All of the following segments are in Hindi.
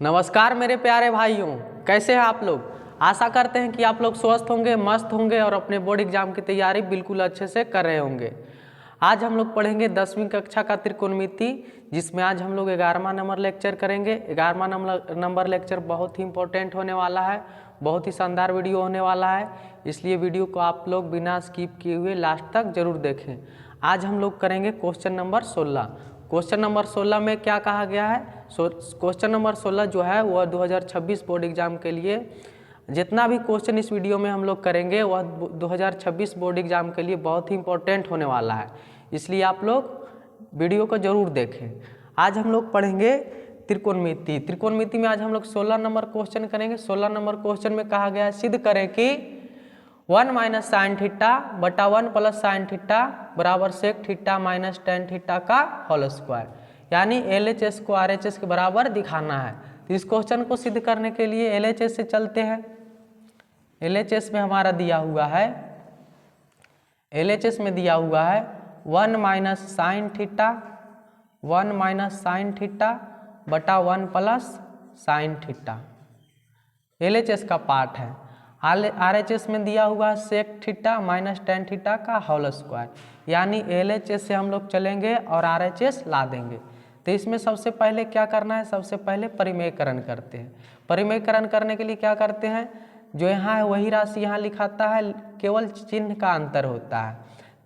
नमस्कार मेरे प्यारे भाइयों, कैसे हैं आप लोग। आशा करते हैं कि आप लोग स्वस्थ होंगे, मस्त होंगे और अपने बोर्ड एग्जाम की तैयारी बिल्कुल अच्छे से कर रहे होंगे। आज हम लोग पढ़ेंगे 10वीं कक्षा का त्रिकोणमिति, जिसमें आज हम लोग 11वां नंबर लेक्चर करेंगे। 11वां नंबर लेक्चर बहुत ही इंपॉर्टेंट होने वाला है, बहुत ही शानदार वीडियो होने वाला है, इसलिए वीडियो को आप लोग बिना स्किप किए हुए लास्ट तक जरूर देखें। आज हम लोग करेंगे क्वेश्चन नंबर 16। क्वेश्चन नंबर 16 में क्या कहा गया है। क्वेश्चन नंबर 16 जो है वह 2026 बोर्ड एग्जाम के लिए, जितना भी क्वेश्चन इस वीडियो में हम लोग करेंगे वह 2026 बोर्ड एग्जाम के लिए बहुत ही इंपॉर्टेंट होने वाला है, इसलिए आप लोग वीडियो को जरूर देखें। आज हम लोग पढ़ेंगे त्रिकोणमिति। त्रिकोणमिति में आज हम लोग 16 नंबर क्वेश्चन करेंगे। 16 नंबर क्वेश्चन में कहा गया है सिद्ध करें कि 1 माइनस साइन थीटा बटा 1 प्लस साइन थीटा बराबर sec theta minus tan theta का होल स्क्वायर, यानी LHS को RHS के बराबर दिखाना है। तो इस क्वेश्चन को सिद्ध करने के लिए LHS से चलते हैं। LHS में हमारा दिया हुआ है, LHS में दिया हुआ है 1 minus sine theta, 1 minus sine theta बटा 1 प्लस साइन थीटा, LHS का पार्ट है। RHS में दिया हुआ है sec theta minus tan theta का होल स्क्वायर, यानी LHS से हम लोग चलेंगे और RHS ला देंगे। तो इसमें सबसे पहले क्या करना है, सबसे पहले परिमेयकरण करते हैं। परिमेयकरण करने के लिए क्या करते हैं, जो यहाँ है वही राशि यहाँ लिखाता है, केवल चिन्ह का अंतर होता है।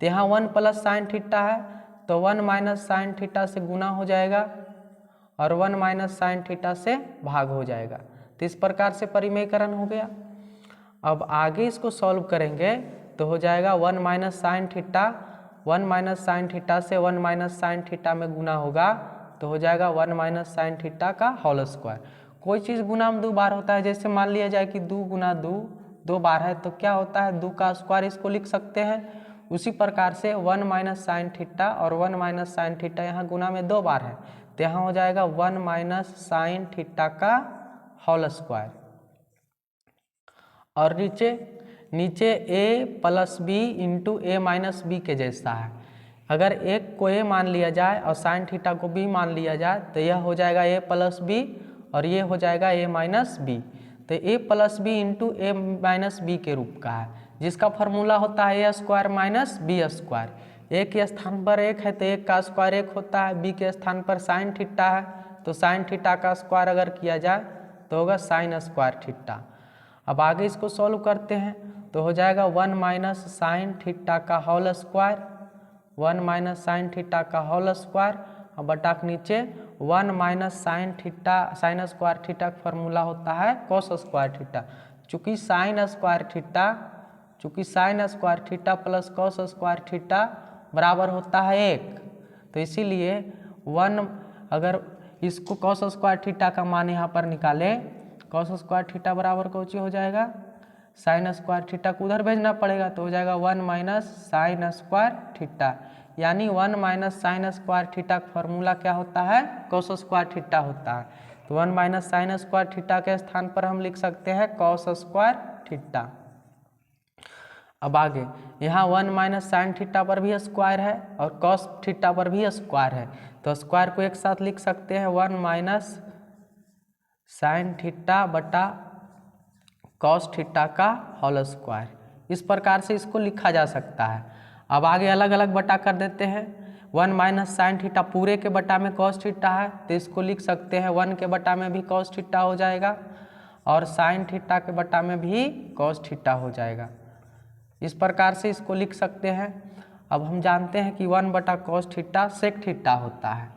तो यहाँ 1 प्लस साइन थीटा है तो 1 माइनस साइन थीटा से गुना हो जाएगा और 1 माइनस साइन थीटा से भाग हो जाएगा। तो इस प्रकार से परिमेयकरण हो गया। अब आगे इसको सॉल्व करेंगे तो हो जाएगा 1 minus sine theta, 1 minus sine theta से 1 माइनस साइन थीटा में गुना होगा तो हो जाएगा 1 माइनस साइन थीटा का होल स्क्वायर। कोई चीज़ गुना में 2 बार होता है, जैसे मान लिया जाए कि 2 गुना 2 2 बार है तो क्या होता है 2 का स्क्वायर, इसको लिख सकते हैं। उसी प्रकार से 1 माइनस साइन थीटा और 1 माइनस साइन थीटा यहाँ गुना में 2 बार है तो यहाँ हो जाएगा 1 माइनस साइन थीटा का होल स्क्वायर। और नीचे a plus B into A minus B के जैसा है। अगर एक को a मान लिया जाए और साइन थीटा को b मान लिया जाए तो यह हो जाएगा a प्लस बी और ये हो जाएगा a माइनस बी। तो a plus B into A minus B के रूप का है, जिसका फॉर्मूला होता है a square minus B square. a के स्थान पर 1 है तो 1 का स्क्वायर 1 होता है, b के स्थान पर साइन थीटा है तो साइन थीटा का स्क्वायर अगर किया जाए तो होगा साइन स्क्वायर थीटा। अब आगे इसको सॉल्व करते हैं तो हो जाएगा 1 माइनस साइन थीटा का whole square, 1 minus sine theta का होल स्क्वायर और बटा के नीचे 1 minus sine theta, sine square theta का फॉर्मूला होता है कॉस स्क्वायर थीटा। चूँकि sine square theta plus cos square theta बराबर होता है 1, तो इसीलिए 1, अगर इसको कॉस स्क्वायर थीटा का मान यहाँ पर निकालें, कॉस स्क्वायर थीटा बराबर कौन हो जाएगा, साइन स्क्वायर थीटा को उधर भेजना पड़ेगा तो हो जाएगा 1 माइनस साइन स्क्वायर थीटा, यानी 1 माइनस साइन स्क्वायर थीटा का फॉर्मूला क्या होता है, कॉस स्क्वायर थीटा होता है। तो 1 माइनस साइन स्क्वायर थीटा के स्थान पर हम लिख सकते हैं कॉस स्क्वायर थीटा। अब आगे यहाँ 1 माइनस साइन थीटा पर भी स्क्वायर है और कॉस थीटा पर भी स्क्वायर है, तो स्क्वायर को एक साथ लिख सकते हैं 1 माइनस साइन थीटा बटा कॉस थीटा का होल स्क्वायर। इस प्रकार से इसको लिखा जा सकता है। अब आगे अलग अलग बटा कर देते हैं। 1 माइनस साइन थीटा पूरे के बटा में कॉस थीटा है तो इसको लिख सकते हैं 1 के बटा में भी कॉस थीटा हो जाएगा और साइन थीटा के बटा में भी कॉस थीटा हो जाएगा। इस प्रकार से इसको लिख सकते हैं। अब हम जानते हैं कि 1 बटा कॉस थीटा सेक थीटा होता है।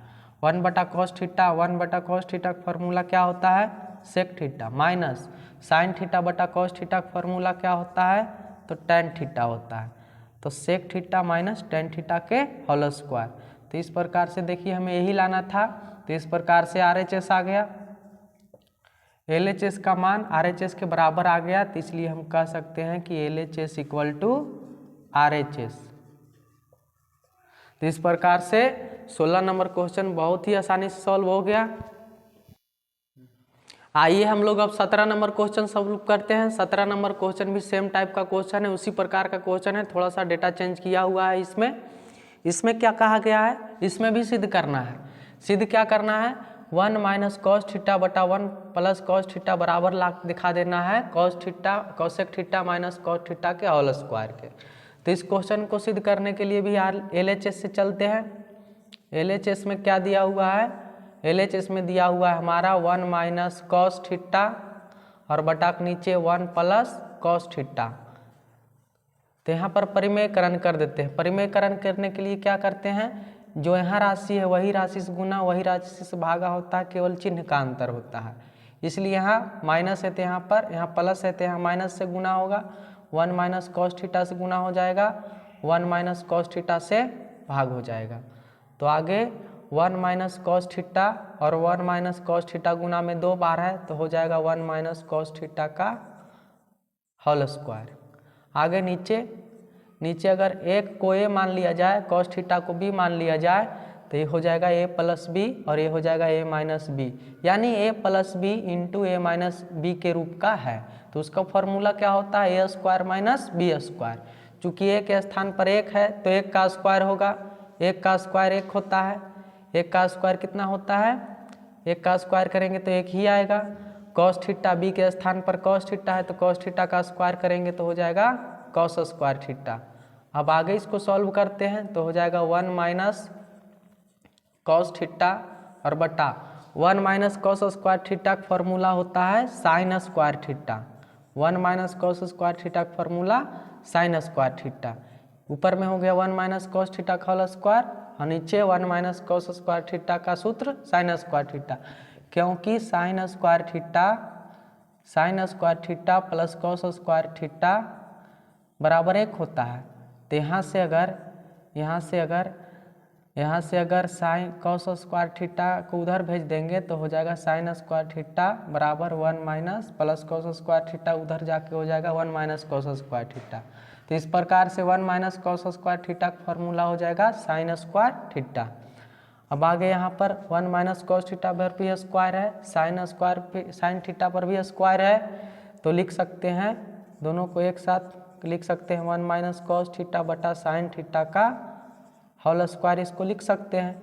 1 बटा कॉस थीटा, 1 बटा कॉस थीटा का फॉर्मूला क्या होता है, sec theta, minus sine theta बटा कॉस थीटा का फॉर्मूला क्या होता है, तो टेन थीटा होता है। तो sec theta minus tan theta के होल स्क्वायर। तो इस प्रकार से देखिए हमें यही लाना था, तो इस प्रकार से RHS आ गया, LHS का मान RHS के बराबर आ गया, तो इसलिए हम कह सकते हैं कि LHS इक्वल टू RHS। तो इस प्रकार से 16 नंबर क्वेश्चन बहुत ही आसानी से सॉल्व हो गया। आइए हम लोग अब 17 नंबर क्वेश्चन सॉल्व करते हैं। 17 नंबर क्वेश्चन भी सेम टाइप का क्वेश्चन है, उसी प्रकार का क्वेश्चन है, थोड़ा सा डेटा चेंज किया हुआ है। इसमें क्या कहा गया है, इसमें भी सिद्ध करना है। सिद्ध क्या करना है, 1 माइनस कॉस थीटा बटा 1 प्लस कॉस थीटा बराबर दिखा देना है cos theta cosec theta minus cos theta के होल स्क्वायर के। तो इस क्वेश्चन को सिद्ध करने के लिए भी LHS से चलते हैं। LHS में क्या दिया हुआ है, LHS में दिया हुआ है हमारा 1 माइनस कॉस थीटा और बटा के नीचे 1 प्लस कॉस थीटा। तो यहाँ पर परिमेयकरण कर देते हैं। परिमेयकरण करने के लिए क्या करते हैं, जो यहाँ राशि है वही राशि से गुना वही राशि से भागा होता है, केवल चिन्ह का अंतर होता है। इसलिए यहाँ माइनस है तो यहाँ प्लस है तो यहाँ माइनस से गुना होगा, 1 माइनस कॉस थीटा से गुना हो जाएगा, 1 माइनस कॉस थीटा से भाग हो जाएगा। तो आगे 1 माइनस कॉस थीटा और 1 माइनस कॉस थीटा गुना में 2 बार है तो हो जाएगा 1 माइनस कॉस थीटा का होल स्क्वायर। आगे नीचे अगर एक को a मान लिया जाए कॉस थीटा को b मान लिया जाए तो ये हो जाएगा a प्लस बी और ये हो जाएगा a माइनस बी, यानी a plus B into a minus B के रूप का है। तो उसका फॉर्मूला क्या होता है, a square minus B square. चूँकि a के स्थान पर 1 है तो 1 का स्क्वायर होगा, 1 का स्क्वायर 1 होता है, 1 का स्क्वायर कितना होता है, 1 का स्क्वायर करेंगे तो 1 ही आएगा। कॉस थीटा बी के स्थान पर कॉस थीटा है तो कॉस थीटा का स्क्वायर करेंगे तो हो जाएगा कॉस स्क्वायर थीटा। अब आगे इसको सॉल्व करते हैं तो हो जाएगा 1 माइनस कॉस थीटा और बटा 1 माइनस कॉस स्क्वायर थीटा का फॉर्मूला होता है sign square theta. 1 minus cos square theta का फॉर्मूला साइन स्क्वायर थीटा। ऊपर में हो गया 1 माइनस कॉस थीटा का होल स्क्वायर और नीचे 1 माइनस कॉस स्क्वायर थीटा का सूत्र साइन स्क्वायर थीटा, क्योंकि sign square theta plus cos square theta बराबर 1 होता है। तो यहाँ से अगर साइन कॉस स्क्वायर थीटा को उधर भेज देंगे तो हो जाएगा साइन स्क्वायर थीटा बराबर 1 minus plus cos square theta, उधर जाके हो जाएगा 1 माइनस कॉस स्क्वायर थीटा। तो इस प्रकार से 1 माइनस कॉस स्क्वायर थीटा का फॉर्मूला हो जाएगा साइन स्क्वायर थीटा। अब आगे यहाँ पर 1 माइनस कॉस थीटा पर भी स्क्वायर है, साइन थीटा पर भी स्क्वायर है, तो लिख सकते हैं दोनों को एक साथ लिख सकते हैं 1 माइनस कॉस थीटा बटा साइन थीटा का होल स्क्वायर, इसको लिख सकते हैं।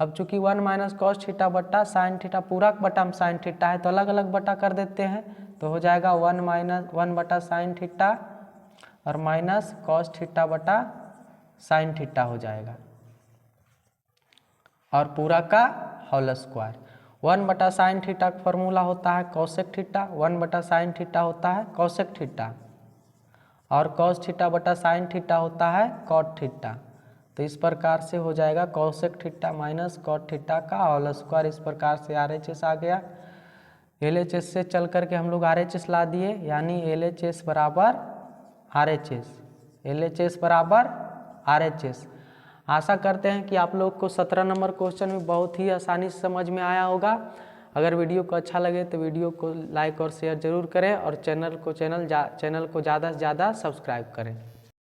अब चूंकि 1 माइनस कॉस थीटा बटा साइन थीटा पूरा बटा साइन थीटा है तो अलग अलग बटा कर देते हैं, तो हो जाएगा 1 बटा साइन थीटा और माइनस कॉस थीटा बटा साइन थीटा हो जाएगा और पूरा का होल स्क्वायर। 1 बटा साइन थीटा का फॉर्मूला होता है कॉसेक थीटा, 1 बटा साइन थीटा होता है कॉसेक थीटा और कॉस थीटा बटा साइन थीटा होता है कॉट थीटा। तो इस प्रकार से हो जाएगा cosec theta minus cot theta का होल स्क्वायर। इस प्रकार से RHS आ गया। LHS से चल करके हम लोग RHS ला दिए, यानी LHS बराबर RHS। आशा करते हैं कि आप लोग को 17 नंबर क्वेश्चन में बहुत ही आसानी से समझ में आया होगा। अगर वीडियो को अच्छा लगे तो वीडियो को लाइक और शेयर जरूर करें और चैनल को ज़्यादा से ज़्यादा सब्सक्राइब करें।